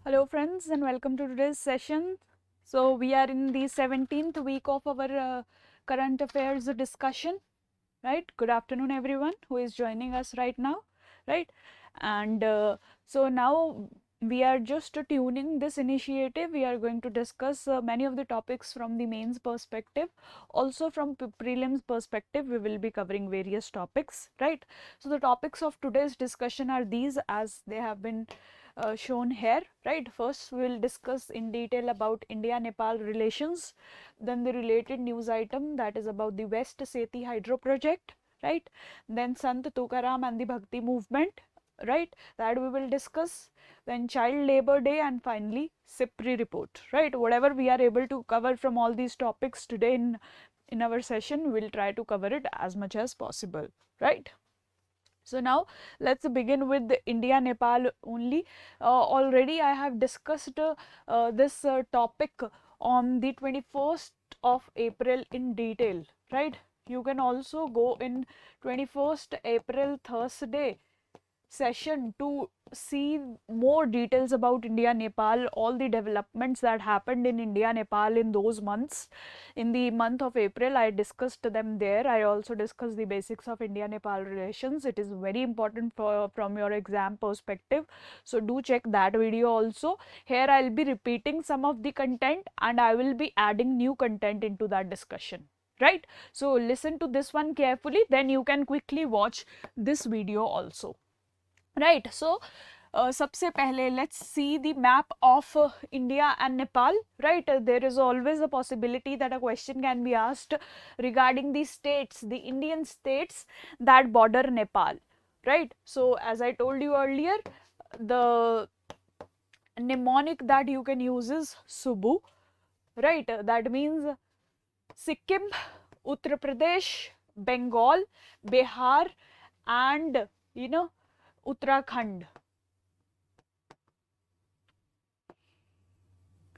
Hello friends and welcome to today's session. So we are in the 17th week of our current affairs discussion, right? Good afternoon everyone who is joining us right now, right? And so now we are just tuning this initiative. We are going to discuss many of the topics from the mains perspective. Also from prelims perspective, we will be covering various topics, right? So the topics of today's discussion are these as they have been shown here, right? First we will discuss in detail about India-Nepal relations, then the related news item, that is about the West Seti Hydro project, right? Then Sant Tukaram and the Bhakti movement, right? That we will discuss. Then Child Labor Day, and finally SIPRI report, right? Whatever we are able to cover from all these topics today in our session, we'll try to cover it as much as possible, right? So now let's begin with India Nepal only. Already I have discussed this topic on the 21st of April in detail, right? You can also go in 21st April Thursday session to see more details about India Nepal, all the developments that happened in India Nepal in those months. In the month of April, I discussed them there. I also discussed the basics of India Nepal relations. It is very important for from your exam perspective. So do check that video also. Here I'll be repeating some of the content and I will be adding new content into that discussion, right? So listen to this one carefully, then you can quickly watch this video also, right? So सबसे पहले let's see the map of India and Nepal, right? There is always a possibility that a question can be asked regarding the states, the Indian states that border Nepal, right? So as I told you earlier, the mnemonic that you can use is Subu, right? That means Sikkim, Uttar Pradesh, Bengal, Bihar, and Uttarakhand,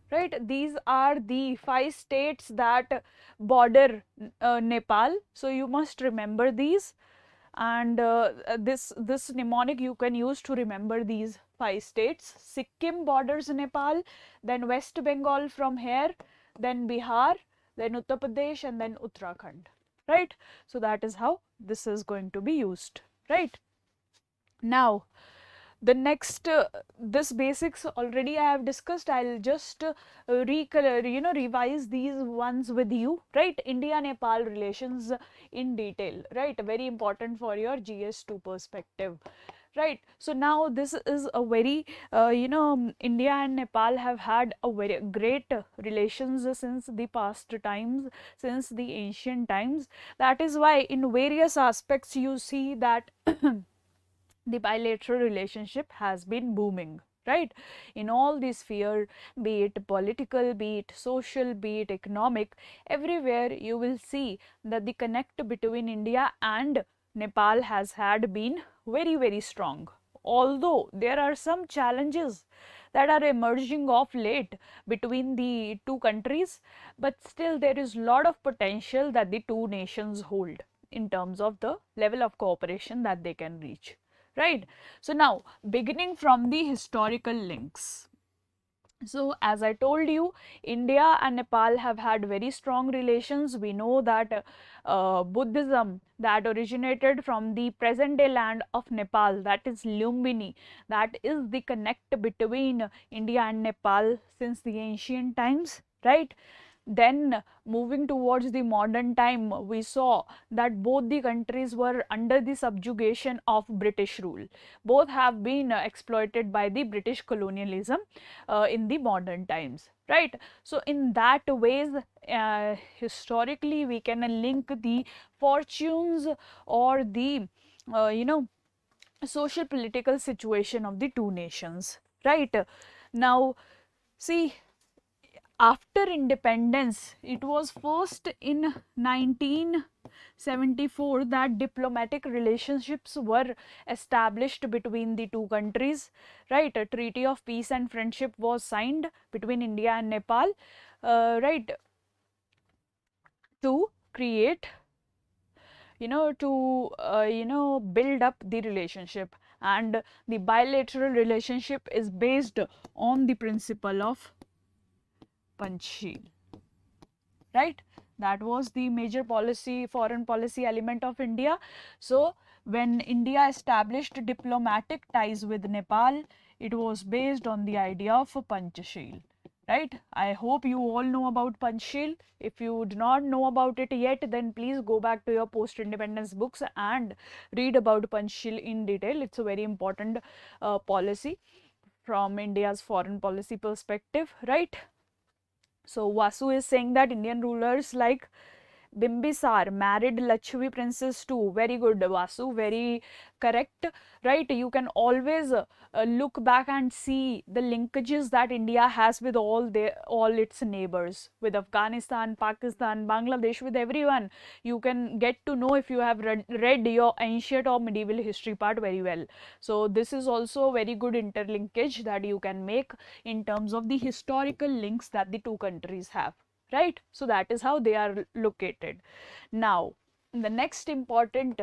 right? These are the 5 states that border Nepal, so you must remember these, and this mnemonic you can use to remember these 5 states. Sikkim borders Nepal, then West Bengal from here, then Bihar, then Uttar Pradesh, and then Uttarakhand, right? So that is how this is going to be used, right? Now the next this basics already I have discussed. I'll just revise these ones with you, right? India Nepal relations in detail, right? Very important for your GS2 perspective, right? So now this is a very India and Nepal have had a very great relations since the past times, since the ancient times. That is why in various aspects you see that the bilateral relationship has been booming, right? In all the sphere, be it political, be it social, be it economic, everywhere you will see that the connect between India and Nepal has had been very strong. Although there are some challenges that are emerging of late between the two countries, but still there is lot of potential that the two nations hold in terms of the level of cooperation that they can reach, right? So now beginning from the historical links. So as I told you, India and Nepal have had very strong relations. We know that Buddhism that originated from the present day land of Nepal, that is Lumbini, that is the connect between India and Nepal since the ancient times, right? Then moving towards the modern time, we saw that both the countries were under the subjugation of British rule. Both have been exploited by the British colonialism in the modern times, right? So in that ways, historically we can link the fortunes or the social political situation of the two nations, right? Now see, after independence, it was first in 1974 that diplomatic relationships were established between the two countries, right? A treaty of peace and friendship was signed between India and Nepal, right, to create, to build up the relationship. and the bilateral relationship is based on the principle of Panchsheel, right? That was the major policy, foreign policy element of India. So when India established diplomatic ties with Nepal, it was based on the idea of a Panchsheel, right? I hope you all know about Panchsheel. If you do not know about it yet, then please go back to your post-independence books and read about Panchsheel in detail. It's a very important policy from India's foreign policy perspective, right? So Vasu is saying that Indian rulers like Bimbisar married Lakshmi princess too. Very good, Vasu. Very correct. Right. You can always look back and see the linkages that India has with all its neighbors, with Afghanistan, Pakistan, Bangladesh, with everyone. You can get to know if you have read your ancient or medieval history part very well. So this is also a very good interlinkage that you can make in terms of the historical links that the two countries have, right? So that is how they are located. Now the next important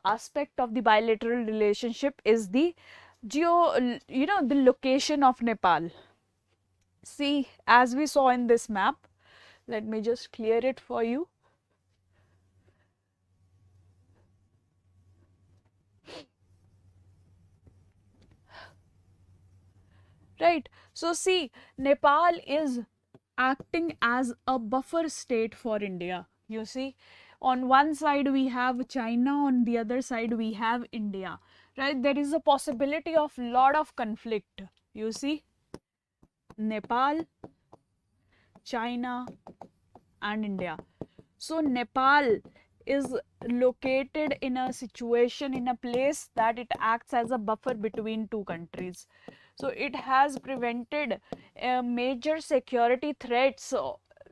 aspect of the bilateral relationship is the the location of Nepal. See, as we saw in this map, let me just clear it for you. Right. So see, Nepal is acting as a buffer state for India. You see, on one side we have China, on the other side we have India. Right. There is a possibility of lot of conflict. You see, Nepal, China, and India. So Nepal is located in a situation, in a place that it acts as a buffer between two countries. So it has prevented major security threats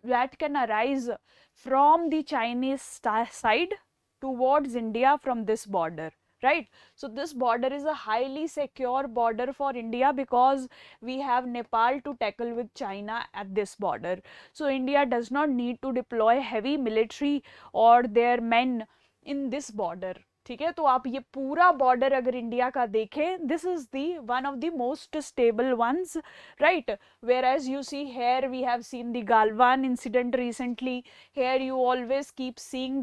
that can arise from the Chinese side towards India from this border, right? So this border is a highly secure border for India because we have Nepal to tackle with China at this border. So India does not need to deploy heavy military or their men in this border. ठीक है, तो आप ये पूरा border अगर India का देखें, this is the one of the most stable ones, right? Whereas you see here we have seen the Galwan incident recently. Here you always keep seeing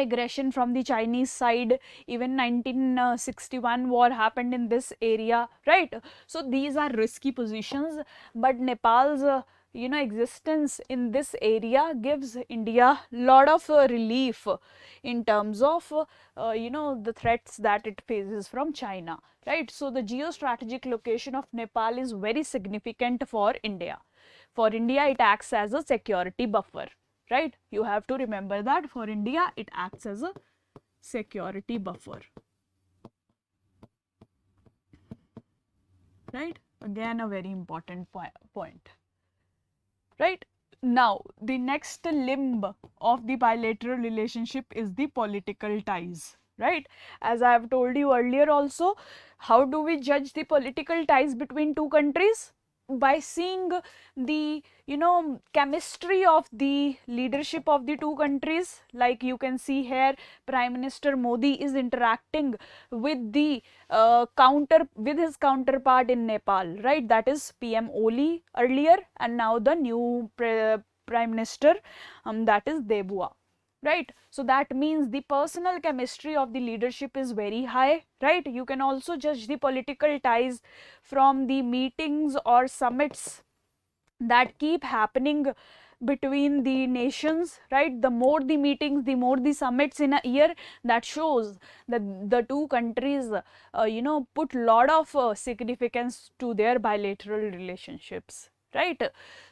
aggression from the Chinese side. Even 1961 war happened in this area, right? So these are risky positions, but Nepal's existence in this area gives India lot of relief in terms of the threats that it faces from China, right? So the geostrategic location of Nepal is very significant for India. For India, it acts as a security buffer, right? You have to remember that for India, it acts as a security buffer, right? Again, a very important point, right? Now, the next limb of the bilateral relationship is the political ties, right? As I have told you earlier also, how do we judge the political ties between two countries? By seeing the chemistry of the leadership of the two countries. Like you can see here, Prime Minister Modi is interacting with the his counterpart in Nepal, right? That is PM Oli earlier, and now the new Prime Minister, that is Debua, right? So that means the personal chemistry of the leadership is very high, right? You can also judge the political ties from the meetings or summits that keep happening between the nations, right? The more the meetings, the more the summits in a year, that shows that the two countries put lot of significance to their bilateral relationships, right?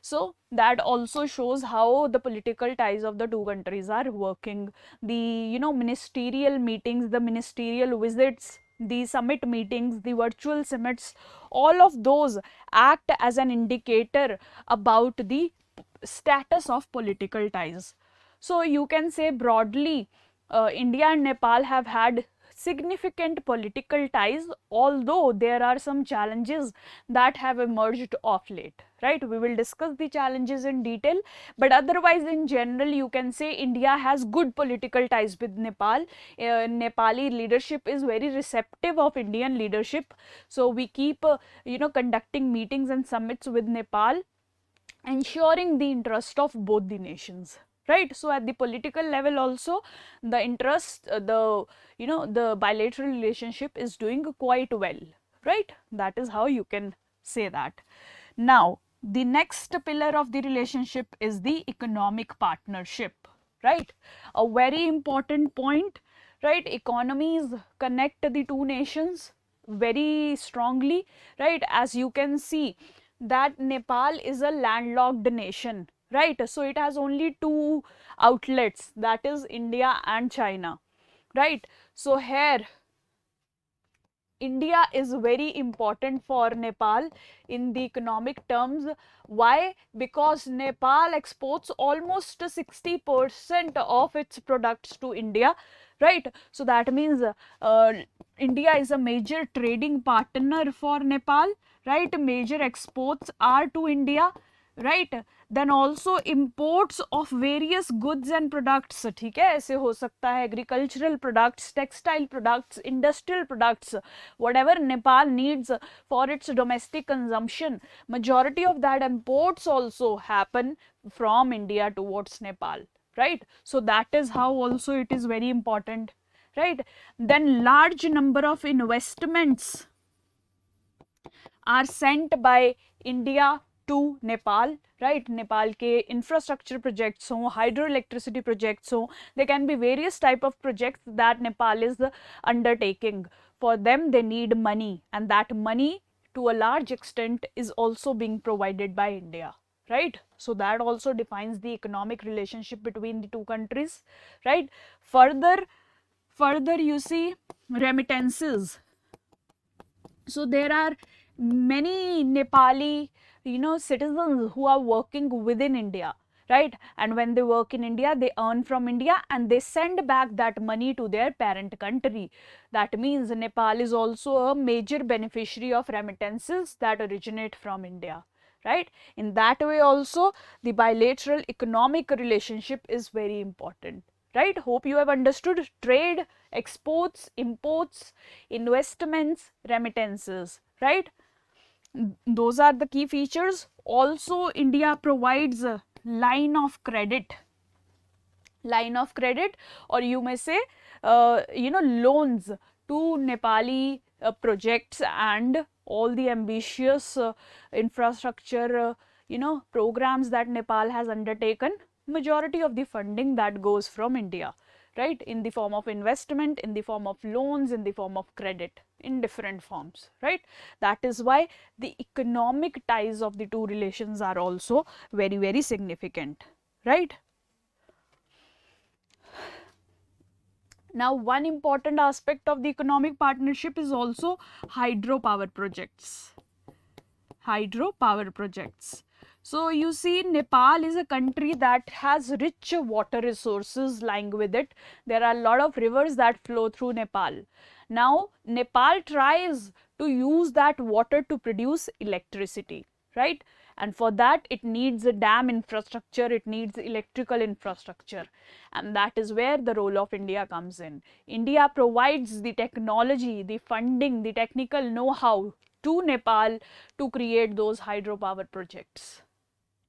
So that also shows how the political ties of the two countries are working. The ministerial meetings, the ministerial visits, the summit meetings, the virtual summits, all of those act as an indicator about the status of political ties. So you can say broadly, India and Nepal have had significant political ties, although there are some challenges that have emerged of late, right? We will discuss the challenges in detail, but otherwise in general you can say India has good political ties with Nepal. Nepali leadership is very receptive of Indian leadership, so we keep conducting meetings and summits with Nepal, ensuring the interest of both the nations, right? So at the political level also, the interest, the bilateral relationship is doing quite well, right? That is how you can say that. Now the next pillar of the relationship is the economic partnership, right? A very important point, right? Economies connect the two nations very strongly, right? As you can see that Nepal is a landlocked nation, right? So it has only two outlets, that is India and China, right? So here India is very important for Nepal in the economic terms. Why? Because Nepal exports almost 60% of its products to India, right? So that means India is a major trading partner for Nepal, right? Major exports are to India, right? Then also imports of various goods and products, ठीक है? ऐसे हो सकता है agricultural products, textile products, industrial products, whatever Nepal needs for its domestic consumption, majority of that imports also happen from India towards Nepal, right? So that is how also it is very important, right? Then large number of investments are sent by India to Nepal, right? Nepal के infrastructure projects हो, hydroelectricity projects हो, there can be various type of projects that Nepal is undertaking. For them they need money, and that money to a large extent is also being provided by India, right? So that also defines the economic relationship between the two countries, right? Further you see remittances. So there are many Nepali citizens who are working within India, right? And when they work in India, they earn from India and they send back that money to their parent country. That means Nepal is also a major beneficiary of remittances that originate from India, right? In that way also the bilateral economic relationship is very important, right? Hope you have understood trade, exports, imports, investments, remittances, right? Those are the key features. Also India provides a line of credit, or you may say loans to Nepali projects and all the ambitious infrastructure programs that Nepal has undertaken. Majority of the funding that goes from India, right, in the form of investment, in the form of loans, in the form of credit, in different forms, right? That is why the economic ties of the two relations are also very significant, right? Now one important aspect of the economic partnership is also hydropower projects. Hydropower projects. So you see Nepal is a country that has rich water resources lying with it. There are a lot of rivers that flow through Nepal. Now Nepal tries to use that water to produce electricity, right? And for that it needs a dam infrastructure, it needs electrical infrastructure, and that is where the role of India comes in. India provides the technology, the funding, the technical know-how to Nepal to create those hydropower projects,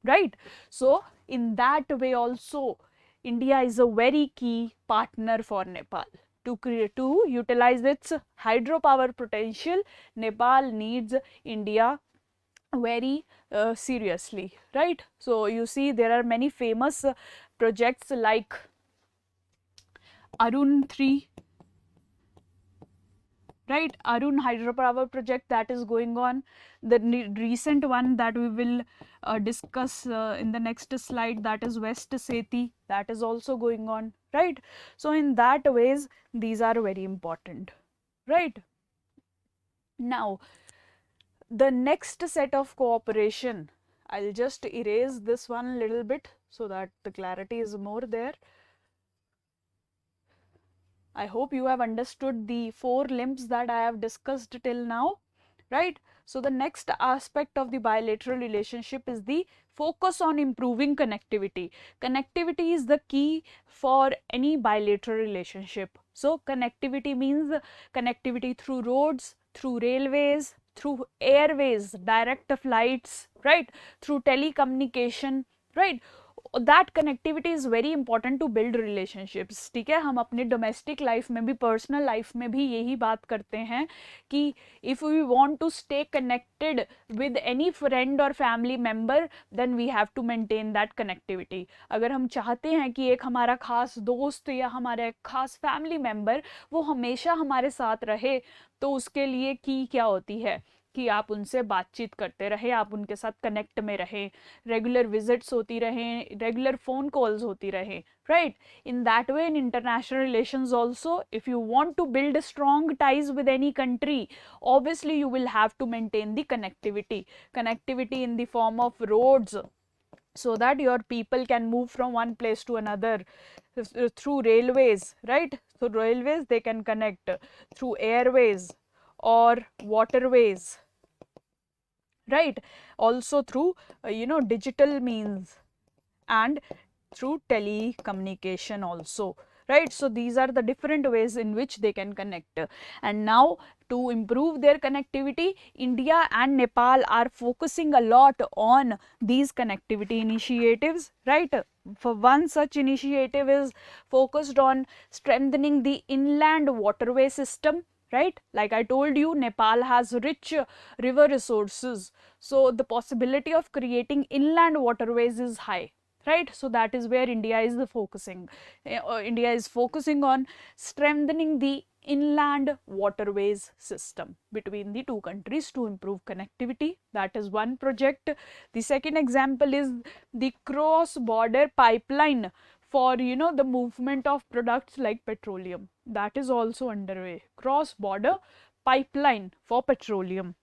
right? So in that way also India is a very key partner for Nepal. To utilize its hydropower potential, Nepal needs India very seriously, right? So you see there are many famous projects like Arun 3, right? Arun hydropower project that is going on. The recent one that we will discuss in the next slide, that is West Seti, that is also going on, right? So in that ways these are very important, right? Now the next set of cooperation, I'll just erase this one a little bit so that the clarity is more there. I hope you have understood the 4 limbs that I have discussed till now, right? So the next aspect of the bilateral relationship is the focus on improving connectivity. Connectivity is the key for any bilateral relationship. So connectivity means connectivity through roads, through railways, through airways, direct flights, right? Through telecommunication, right? That connectivity is very important to build relationships. ठीक है, हम अपने domestic life में भी, personal life में भी यही बात करते हैं कि if we want to stay connected with any friend और family member then we have to maintain that connectivity. अगर हम चाहते हैं कि एक हमारा खास दोस्त या हमारा एक खास फैमिली मेम्बर वो हमेशा हमारे साथ रहे, तो उसके लिए की क्या होती है कि आप उनसे बातचीत करते रहे, आप उनके साथ कनेक्ट में रहें, रेगुलर विजिट्स होती रहें, रेगुलर फ़ोन कॉल्स होती रहें, right? In that way, in international relations also, if you want to build strong ties with any country, obviously you will have to maintain the connectivity in the form of roads, so that your people can move from one place to another, through railways, right? So railways, they can connect through airways or waterways, right? Also through digital means and through telecommunication also, right? So these are the different ways in which they can connect. And now, to improve their connectivity, India and Nepal are focusing a lot on these connectivity initiatives, right? For one such initiative is focused on strengthening the inland waterway system, right? Like I told you, Nepal has rich river resources, so the possibility of creating inland waterways is high, right? So that is where India is focusing. India is focusing on strengthening the inland waterways system between the two countries to improve connectivity. That is one project. The second example is the cross border pipeline for the movement of products like petroleum. That is also underway. Cross border pipeline for petroleum,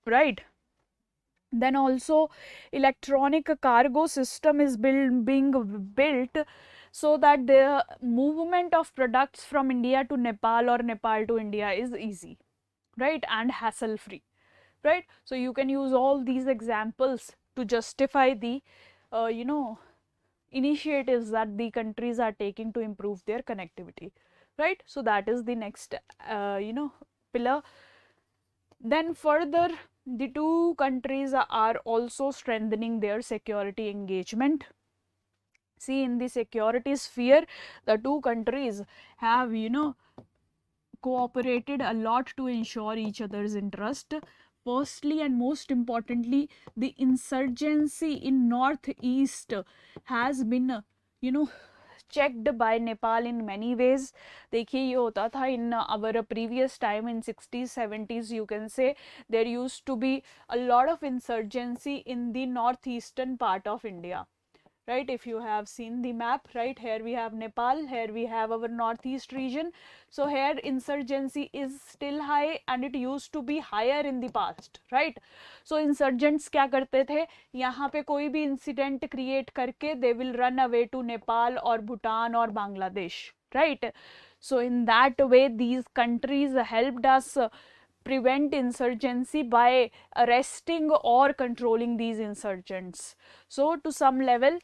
right? Then also electronic cargo system is being built, so that the movement of products from India to Nepal or Nepal to India is easy, right, and hassle free, right? So you can use all these examples to justify the initiatives that the countries are taking to improve their connectivity, right? So that is the next pillar. Then further, the two countries are also strengthening their security engagement. See, in the security sphere, the two countries have cooperated a lot to ensure each other's interest. Firstly and most importantly, the insurgency in northeast has been checked by Nepal in many ways. देखिए ये होता था in our previous time in 60s 70s, you can say there used to be a lot of insurgency in the northeastern part of India, right? If you have seen the map, right, here we have Nepal, here we have our northeast region. So here insurgency is still high and it used to be higher in the past, right? So insurgents क्या करते थे, यहाँ पे कोई भी incident create करके they will run away to Nepal or Bhutan or Bangladesh, right? So in that way these countries helped us prevent insurgency by arresting or controlling these insurgents. So to some level,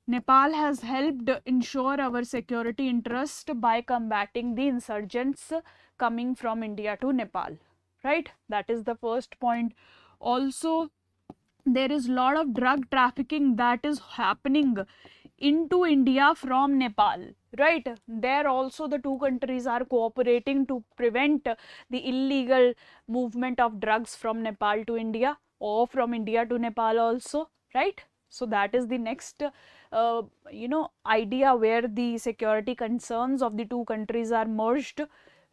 Nepal has helped ensure our security interest by combating the insurgents coming from India to Nepal, right? That is the first point. Also, there is a lot of drug trafficking that is happening into India from Nepal, right? There also the two countries are cooperating to prevent the illegal movement of drugs from Nepal to India or from India to Nepal also, right? So that is the next idea where the security concerns of the two countries are merged,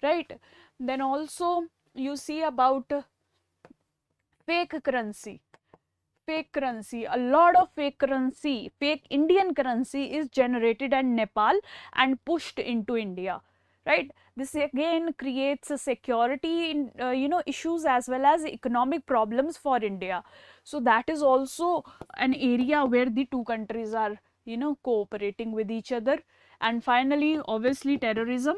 right? Then also you see about fake currency. A lot of fake currency, fake Indian currency is generated in Nepal and pushed into India, right? This again creates a security issues as well as economic problems for India. So that is also an area where the two countries are cooperating with each other. And finally, obviously terrorism.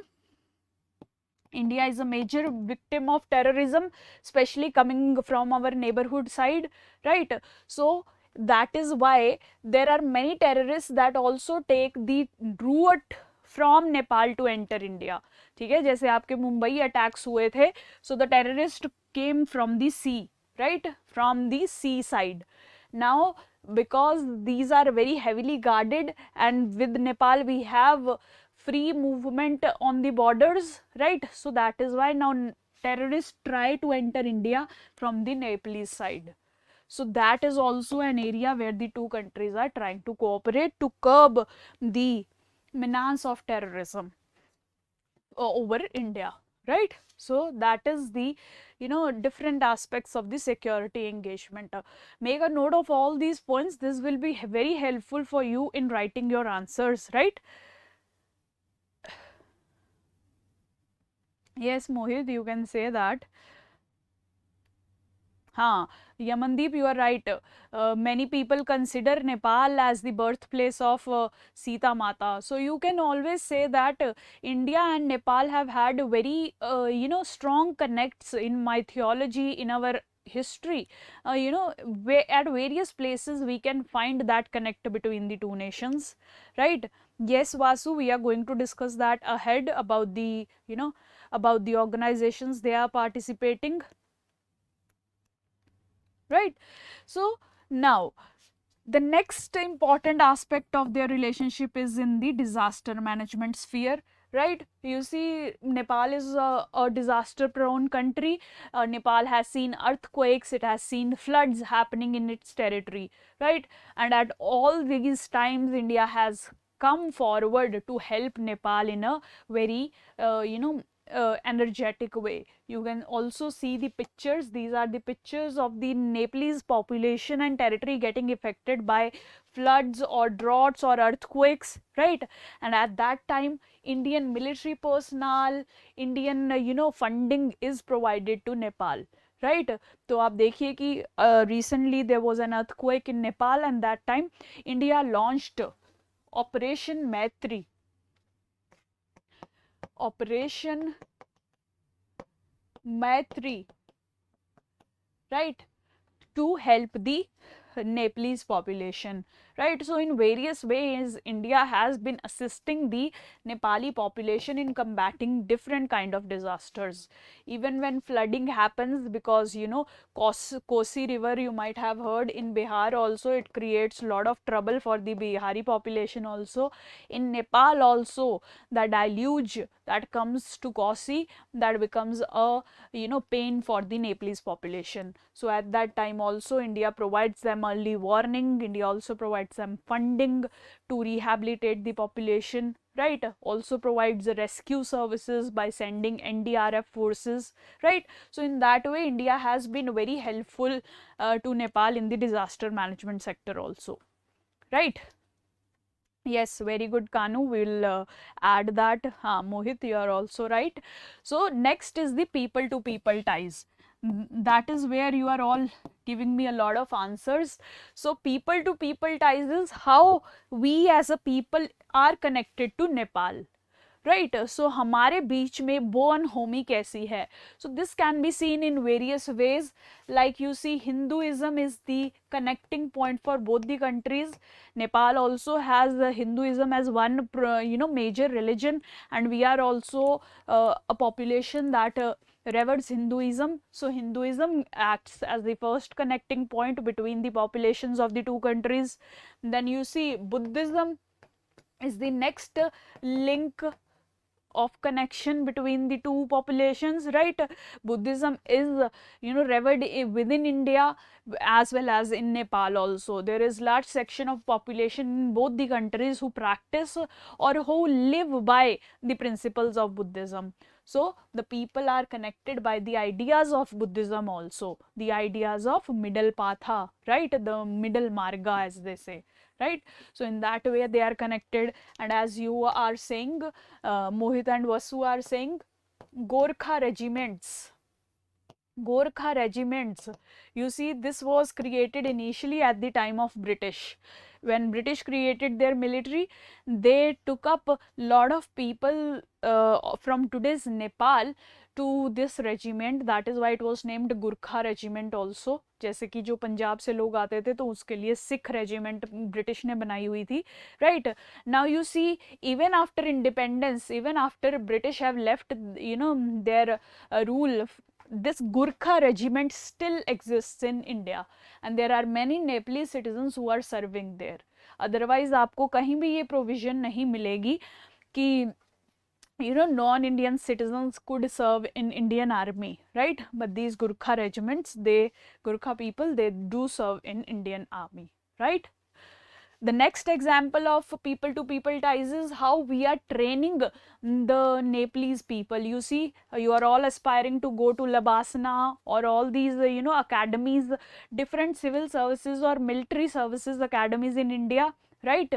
India is a major victim of terrorism, especially coming from our neighborhood side, right? So that is why there are many terrorists that also take the route from Nepal to enter India. ठीक है, जैसे आपके Mumbai attacks हुए थे, so the terrorist came from the sea, right, from the sea side. Now because these are very heavily guarded, and with Nepal we have free movement on the borders, right? So that is why now terrorists try to enter India from the Nepalese side. So that is also an area where the two countries are trying to cooperate to curb the menace of terrorism over India, right? So that is the different aspects of the security engagement. Make a note of all these points. This will be very helpful for you in writing your answers, right? Yes, Mohit, you can say that. Huh, Yamandeep, you are right. Many people consider Nepal as the birthplace of Sita Mata. So you can always say that India and Nepal have had very, strong connects in mythology, in our history. At various places we can find that connect between the two nations, right? Yes, Vasu, we are going to discuss that ahead about the, about the organizations they are participating, right? So now the next important aspect of their relationship is in the disaster management sphere, right? You see, Nepal is a disaster prone country. Nepal has seen earthquakes, it has seen floods happening in its territory, right? And at all these times India has come forward to help Nepal in a very energetic way. You can also see the pictures. These are the pictures of the Nepalese population and territory getting affected by floods or droughts or earthquakes, right? And at that time Indian military personnel, Indian funding is provided to Nepal, right? तो आप देखिए कि recently there was an earthquake in Nepal, and that time India launched Operation Maitri. Operation Maitri, right, to help the Nepalese population, right? So in various ways India has been assisting the Nepali population in combating different kind of disasters. Even when flooding happens, because Kosi river, you might have heard, in Bihar also, it creates a lot of trouble for the Bihari population also. In Nepal also, the deluge that comes to Kosi, that becomes a pain for the Nepalese population. So at that time also India provides them early warning. India also provides them funding to rehabilitate the population, right? Also provides rescue services by sending NDRF forces, right? So in that way India has been very helpful to Nepal in the disaster management sector also, right? Yes, very good, Kanu. We'll add that. Mohit, you are also right. So next is the people to people ties. That is where you are all giving me a lot of answers. So people to people ties is how we as a people are connected to Nepal, right so हमारे बीच में bone Homi कैसी है so this can be seen in various ways like you see Hinduism is the connecting point for both the countries. Nepal also has Hinduism as one major religion, and we are also a population that reveres Hinduism. So Hinduism acts as the first connecting point between the populations of the two countries. Then you see Buddhism is the next link of connection between the two populations, right? Buddhism is revered within India as well as in Nepal also. There is large section of population in both the countries who practice or who live by the principles of Buddhism. So the people are connected by the ideas of Buddhism also, the ideas of middle patha, right, the middle marga as they say, right? So in that way they are connected. And as you are saying, Mohit and Vasu are saying, Gurkha regiments, Gurkha regiments. You see, this was created initially at the time of British. When British created their military, they took up a lot of people from today's Nepal to this regiment. That is why it was named Gurkha regiment also. जैसे कि जो पंजाब से लोग आते थे तो उसके लिए सिख रेजिमेंट ब्रिटिश ने बनाई हुई थी, right. Now you see, even after independence, even after British have left, you know, their rule, this Gurkha regiment still exists in India, and there are many Nepalese citizens who are serving there. Otherwise आपको कहीं भी ये provision नहीं मिलेगी कि you know non-Indian citizens could serve in Indian army, right? But these Gurkha regiments, they Gurkha people, they do serve in Indian army, right? The next example of people to people ties is how we are training the Nepalese people. You see, you are all aspiring to go to Labasana or all these you know academies, different civil services or military services academies in India, right?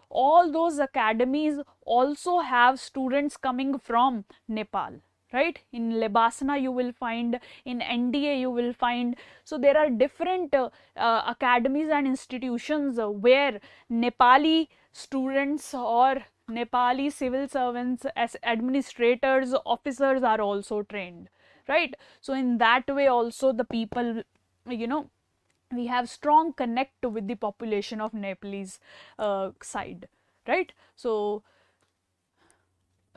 All those academies also have students coming from Nepal, right? In Labasana you will find, in NDA you will find. So there are different academies and institutions where Nepali students or Nepali civil servants as administrators, officers are also trained, right? So in that way also the people, you know, we have strong connect with the population of Nepalese side, right? So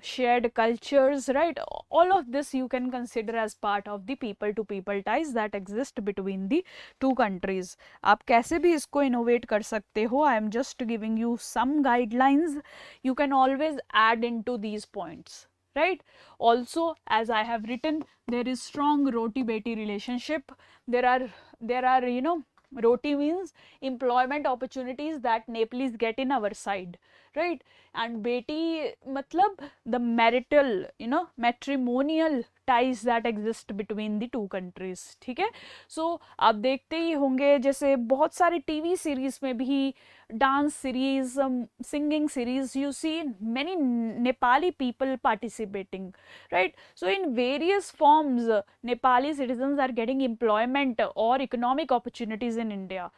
shared cultures, right? All of this you can consider as part of the people to people ties that exist between the two countries. आप कैसे भी इसको innovate कर सकते हो. I am just giving you some guidelines. You can always add into these points, right? Also, as I have written, there is strong roti beti relationship. There are you know, roti means employment opportunities that Nepalese get in our side, right? And beti matlab the marital, you know, matrimonial ties that exist between the two countries, ठीक है. So आप देखते ही होंगे जैसे बहुत सारे TV series में भी, dance series, singing series, you see many Nepali people participating, right? So in various forms Nepali citizens are getting employment or economic opportunities in India.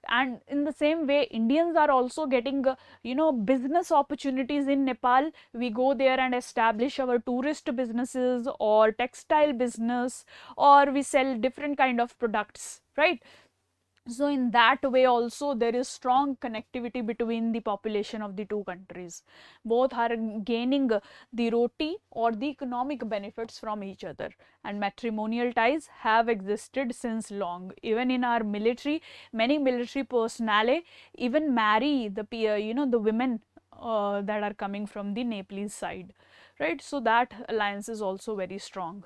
And in the same way Indians are also getting you know business opportunities in Nepal. We go there and establish our tourist businesses or textile business, or we sell different kind of products, right? So in that way also there is strong connectivity between the population of the two countries. Both are gaining the roti or the economic benefits from each other, and matrimonial ties have existed since long. Even in our military, many military personnel even marry the you know the women that are coming from the Nepalese side, right? So that alliance is also very strong.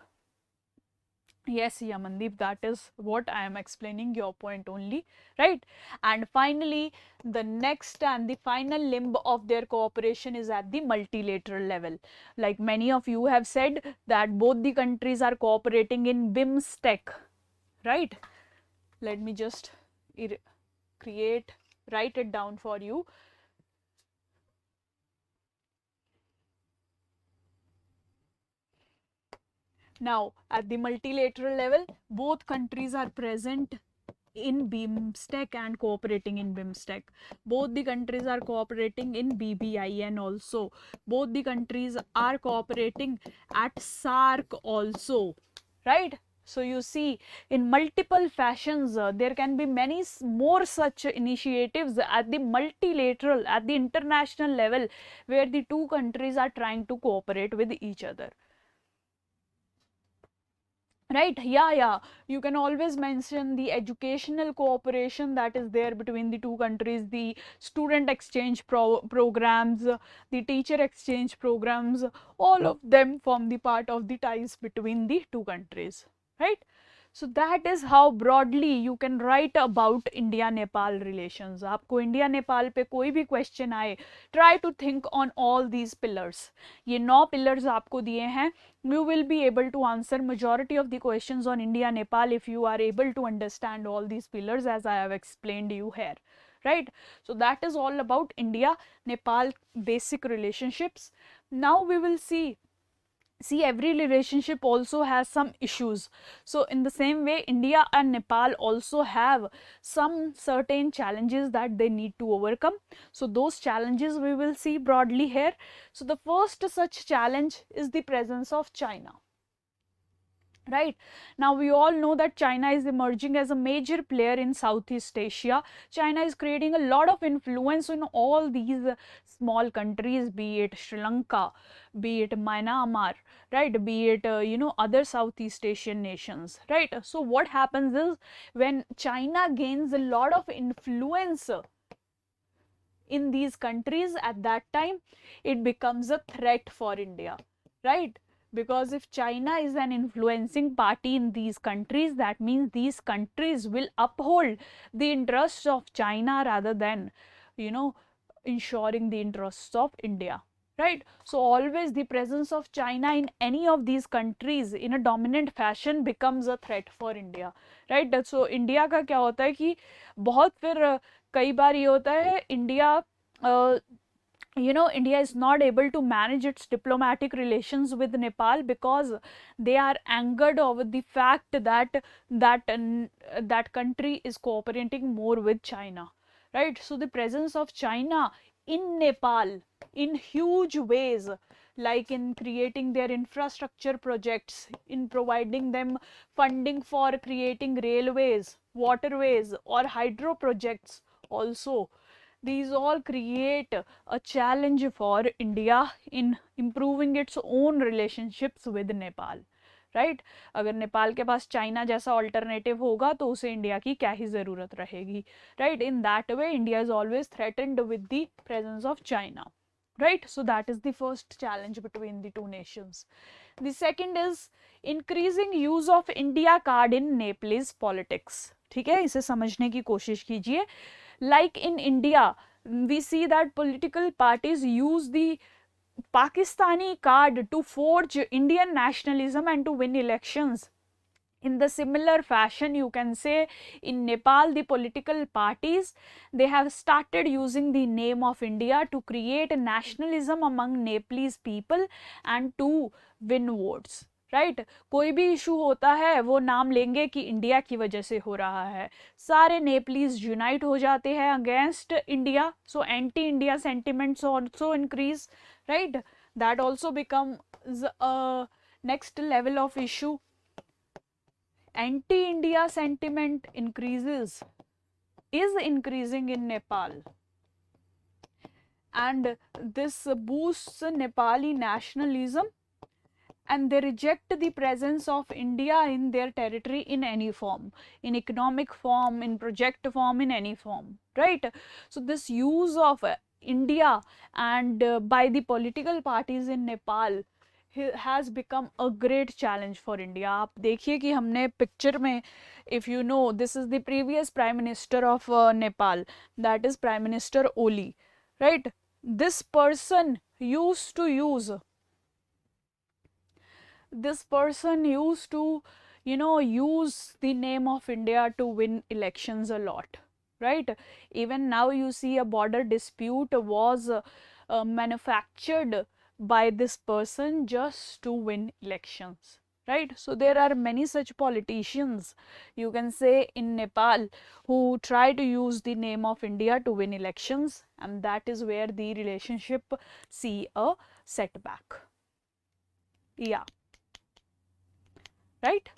Yes, Yamandeep, that is what I am explaining your point only, right? And finally, the next and the final limb of their cooperation is at the multilateral level. Like many of you have said that both the countries are cooperating in BIMSTEC, right? Let me just write it down for you. Now, at the multilateral level, both countries are present in BIMSTEC and cooperating in BIMSTEC. Both the countries are cooperating in BBIN also. Both the countries are cooperating at SARC also, right? So you see, in multiple fashions, there can be many more such initiatives at the multilateral, at the international level, where the two countries are trying to cooperate with each other. Right, yeah, you can always mention the educational cooperation that is there between the two countries, the student exchange programs, the teacher exchange programs, all of them form the part of the ties between the two countries, right? So that is how broadly you can write about India Nepal relations. आपको India Nepal पे कोई भी question आए, try to think on all these pillars. ये 9 pillars आपको दिए हैं. You will be able to answer majority of the questions on India Nepal if you are able to understand all these pillars as I have explained you here, right? So that is all about India Nepal basic relationships. Now we will see See, every relationship also has some issues. So in the same way, India and Nepal also have some certain challenges that they need to overcome. So those challenges we will see broadly here. So the first such challenge is the presence of China. Right now, we all know that China is emerging as a major player in Southeast Asia. China is creating a lot of influence in all these small countries, be it Sri Lanka, be it Myanmar, right, be it other Southeast Asian nations, right. So what happens is, when China gains a lot of influence in these countries, at that time it becomes a threat for India, right. Because if China is an influencing party in these countries, that means these countries will uphold the interests of China rather than, you know, ensuring the interests of India, right. So always the presence of China in any of these countries in a dominant fashion becomes a threat for India, right. So India का क्या होता है कि बहुत फिर कई बार ये होता है, India India is not able to manage its diplomatic relations with Nepal because they are angered over the fact that that country is cooperating more with China, right. So the presence of China in Nepal in huge ways, like in creating their infrastructure projects, in providing them funding for creating railways, waterways, or hydro projects also, these all create a challenge for India in improving its own relationships with Nepal, right अगर नेपाल के पास China जैसा alternative होगा तो उसे India की क्या ही ज़रूरत रहेगी, right. In that way India is always threatened with the presence of China, right. So that is the first challenge between the two nations. The second is increasing use of India card in Nepalese politics. ठीक है, इसे समझने की कोशिश कीजिए. Like in India, we see that political parties use the Pakistani card to forge Indian nationalism and to win elections. In the similar fashion, you can say in Nepal, the political parties, they have started using the name of India to create nationalism among Nepalese people and to win votes, right. कोई भी issue होता है वो नाम लेंगे कि India की वजह से हो रहा है, सारे नेपलीज यूनाइट हो जाते हैं against India. So anti India sentiments also increase, right. That also becomes a next level of issue. Anti-India sentiment is increasing in Nepal, and this boosts Nepali nationalism, and they reject the presence of India in their territory in any form, in economic form, in project form, in any form, right. So this use of India and by the political parties in Nepal has become a great challenge for India. आप देखिए कि हमने picture में, if you know, this is the previous prime minister of Nepal, that is Prime Minister Oli, right. This person used to use use the name of India to win elections a lot, right. Even now you see a border dispute was manufactured by this person just to win elections, right. So there are many such politicians, you can say, in Nepal who try to use the name of India to win elections, and that is where the relationship see a setback. Yeah, right.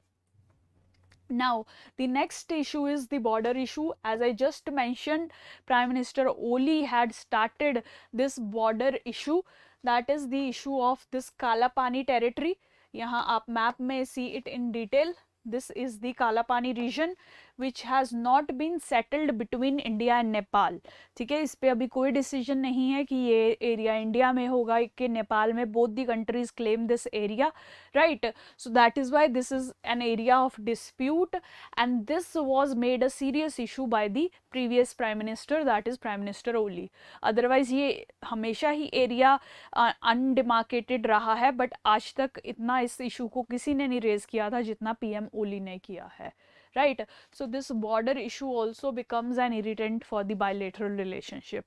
Now the next issue is the border issue. As I just mentioned, Prime Minister Oli had started this border issue, that is the issue of this Kala Pani territory. यहाँ आप map में see it in detail. This is the Kala Pani region which has not been settled between India and Nepal. ठीक है, इस पे अभी कोई decision नहीं है कि ये एरिया इंडिया में होगा कि नेपाल में. Both the countries claim this area, right. So that is why this is an area of dispute, and this was made a serious issue by the previous prime minister, that is prime minister Oli. Otherwise ये हमेशा ही area undemarcated रहा है, but आज तक इतना इस issue को किसी ने नहीं रेज किया था जितना पीएम ओली ने किया है, right. So this border issue also becomes an irritant for the bilateral relationship,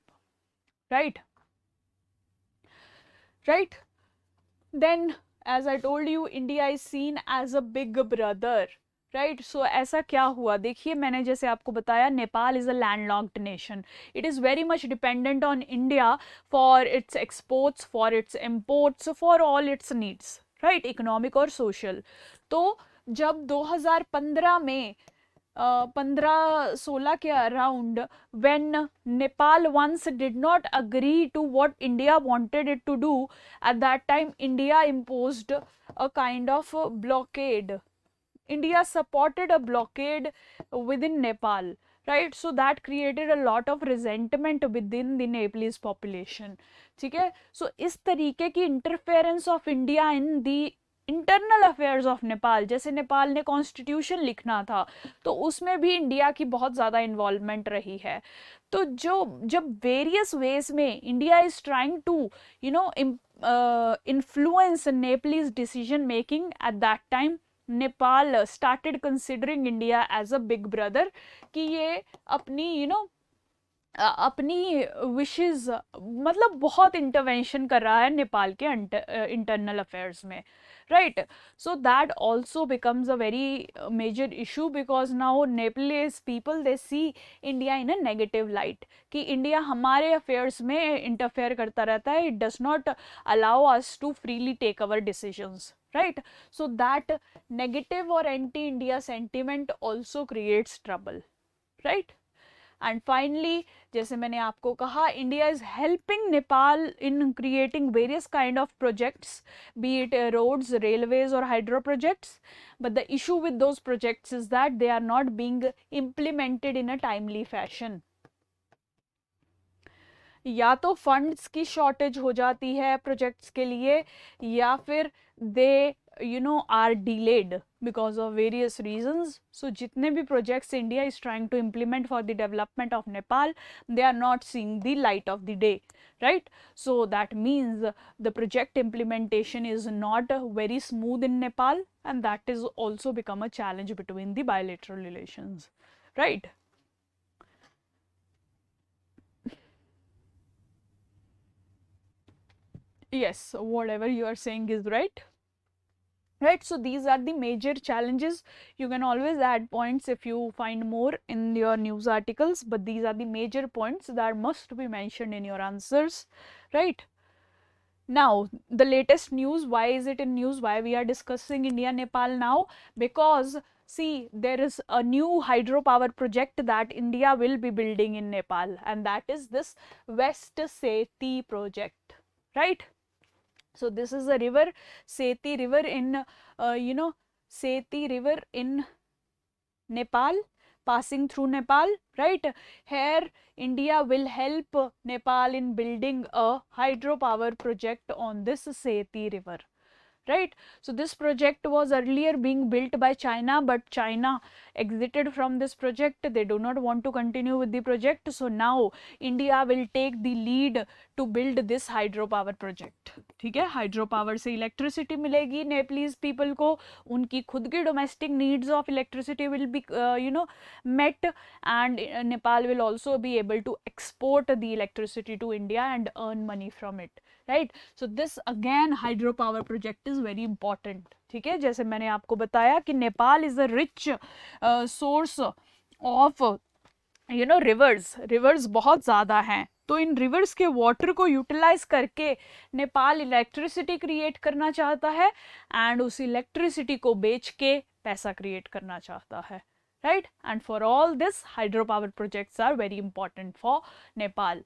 right. Then as I told you, India is seen as a big brother, right so ऐसा क्या हुआ देखिए मैंने जैसे आपको बताया Nepal is a landlocked nation it is very much dependent on India for its exports for its imports for all it's needs right economic और social तो जब 2015 में 15-16 के around when Nepal once did not agree to what India wanted it to do at that time India imposed a kind of blockade. India supported a blockade within Nepal, right? So that created a lot of resentment within the Nepalese population. ठीक है सो इस तरीके की interference of India in the internal affairs of Nepal जैसे नेपाल ने constitution लिखना था तो उसमें भी इंडिया की बहुत ज़्यादा इन्वॉल्वमेंट रही है तो जो जब वेरियस वेज में India is trying to you know influence Nepalese decision making at that time Nepal started considering India as a big brother कि ये अपनी अपनी विशेस मतलब बहुत इंटरवेंशन कर रहा है नेपाल के इंटरनल अफेयर्स में right so that also becomes a very major issue because now Nepalese people they see India in a negative light कि इंडिया हमारे अफेयर्स में इंटरफेयर करता रहता है it does not allow us to freely take our decisions right so that negative or anti-India sentiment also creates trouble right and finally जैसे मैंने आपको कहा India is helping Nepal in creating various kind of projects be it roads railways or hydro projects but the issue with those projects is that they are not being implemented in a timely fashion या तो funds की shortage हो जाती है projects के लिए या फिर they are delayed because of various reasons so जितने भी projects India is trying to implement for the development of Nepal they are not seeing the light of the day right so that means the project implementation is not very smooth in Nepal and that is also become a challenge between the bilateral relations right yes whatever you are saying is right so these are the major challenges you can always add points if you find more in your news articles but these are the major points that must be mentioned in your answers right now the latest news why is it in news why we are discussing India Nepal now because see there is a new hydropower project that India will be building in Nepal and that is this West Seti project right so this is a river Seti river in Seti river in Nepal passing through Nepal right here India will help Nepal in building a hydropower project on this Seti river right so this project was earlier being built by China but China exited from this project they do not want to continue with the project so now India will take the lead to build this hydropower project ठीक है hydropower से electricity मिलेगी Nepalese people को उनकी खुद की domestic needs of electricity will be met and Nepal will also be able to export the electricity to India and earn money from it right so this again hydropower project is very important ठीक है जैसे मैंने आपको बताया कि Nepal is a rich source of reverse बहुत ज़्यादा हैं तो इन रिवर्स के वाटर को यूटिलाइज करके नेपाल इलेक्ट्रिसिटी क्रिएट करना चाहता है एंड उस इलेक्ट्रिसिटी को बेच के पैसा क्रिएट करना चाहता है right and for all this hydropower projects are very important for Nepal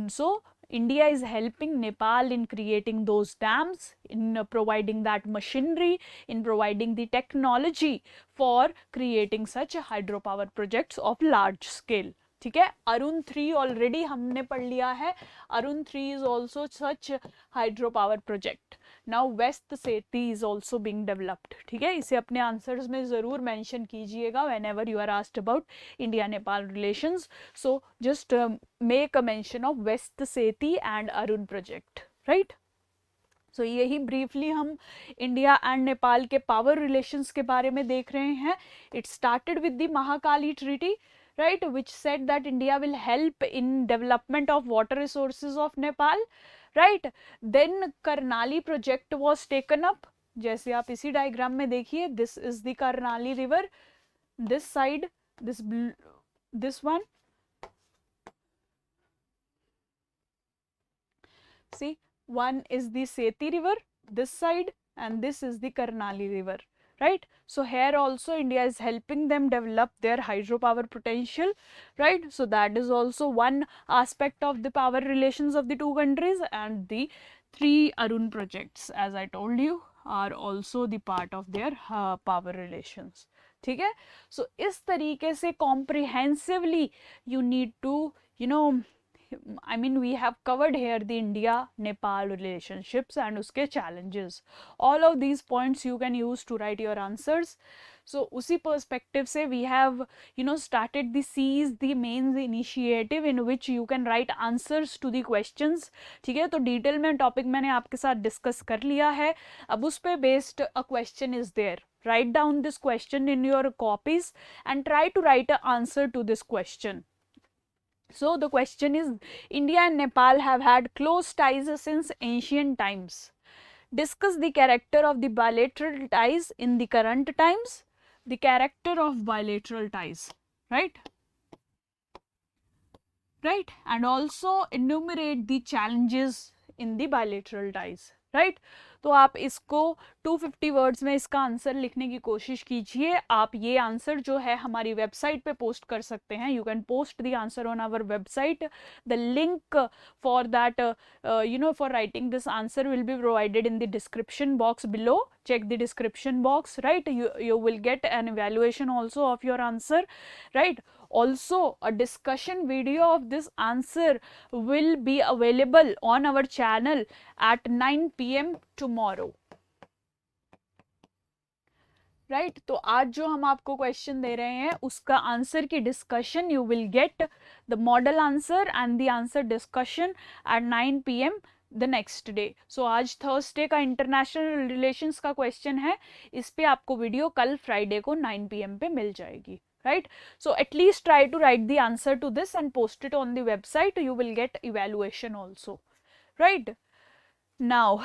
so India is helping Nepal in creating those dams in providing that machinery in providing the technology for creating such hydropower projects of large scale ठीक है Arun 3 already हमने पढ़ लिया है Arun 3 is also such hydro power project now West Seti is also being developed ठीक है इसे अपने आंसर्स में ज़रूर मेंशन कीजिएगा whenever you are asked about India Nepal relations so just make a mention of West Seti and Arun project right so यही briefly हम India and Nepal के पावर रिलेशंस के बारे में देख रहे हैं it started with the Mahakali treaty right which said that India will help in development of water resources of Nepal right then Karnali project was taken up जैसे आप इसी डायग्राम में देखिए, this is the Karnali river, this side, this one, see, one is the Seti river this side, and this is the Karnali river, right? So here also India is helping them develop their hydropower potential, right? So that is also one aspect of the power relations of the two countries, and the three Arun projects, as I told you, are also the part of their power relations. ठीक है, so इस तरीके से comprehensively you need to, you know, I mean, we have covered here the India-Nepal relationships and uske challenges. All of these points you can use to write your answers. So, उसी perspective से we have, you know, started the C's, the mains initiative in which you can write answers to the questions. ठीक है, तो detail में topic मैंने आपके साथ discuss कर लिया है. अब उस पे based a question is there. Write down this question in your copies and try to write an answer to this question. So the question is, India and Nepal have had close ties since ancient times. Discuss the character of the bilateral ties in the current times. The character of bilateral ties, right? Right, and also enumerate the challenges in the bilateral ties, right? तो आप इसको 250 words में इसका answer लिखने की कोशिश कीजिए. आप ये आंसर जो है हमारी वेबसाइट पे पोस्ट कर सकते हैं. You can post the answer on our website. The link for that, you know, for writing this answer will be provided in the description box below. Check the description box, right? You will get an evaluation also of your answer, right? Also, a discussion video of this answer will be available on our channel at 9 PM tomorrow. Right तो आज जो हम आपको question दे रहे हैं उसका answer की discussion you will get the model answer and the answer discussion at 9 PM the next day. So आज थर्सडे का इंटरनेशनल रिलेशंस का क्वेश्चन है. इस पे आपको वीडियो कल फ्राइडे को 9 PM पे मिल जाएगी. Right, so at least try to write the answer to this and post it on the website. You will get evaluation also, right? Now,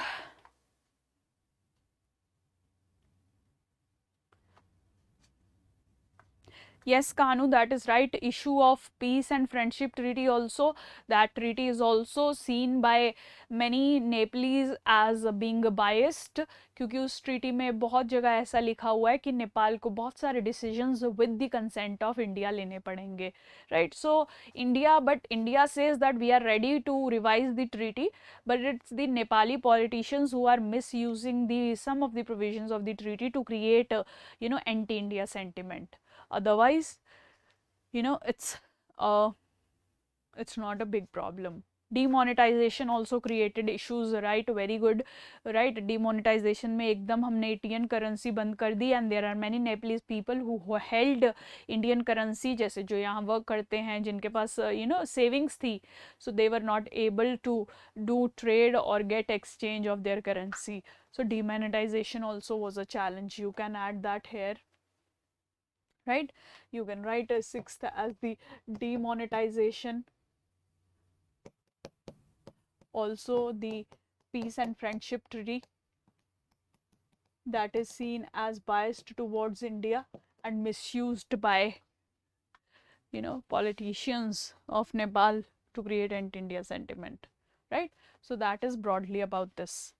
yes, Kanu, that is right. Issue of peace and friendship treaty also, that treaty is also seen by many Nepalese as being biased, क्योंकि उस treaty में बहुत जगह ऐसा लिखा हुआ है कि नेपाल को बहुत सारे decisions with the consent of India लेने पड़ेंगे, right? So India says that we are ready to revise the treaty, but it's the Nepali politicians who are misusing the some of the provisions of the treaty to create, you know, anti-India sentiment. Otherwise, you know, it's not a big problem. Demonetization also created issues, right? Very good, right? Demonetization में एकदम हमने Indian currency बंद कर दी, and there are many Nepalese people who held Indian currency, जैसे जो यहाँ work करते हैं जिनके पास you know savings थी, so they were not able to do trade or get exchange of their currency. So demonetization also was a challenge. You can add that here, right? You can write a sixth as the demonetization. Also the peace and friendship treaty that is seen as biased towards India and misused by, you know, politicians of Nepal to create anti-India sentiment, right? So that is broadly about this,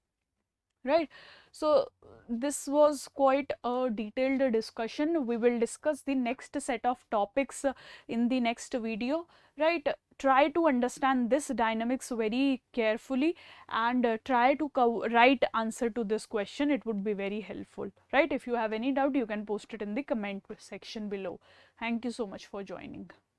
right? So this was quite a detailed discussion. We will discuss the next set of topics in the next video, right? Try to understand this dynamics very carefully and try to write answer to this question. It would be very helpful, right? If you have any doubt, you can post it in the comment section below. Thank you so much for joining.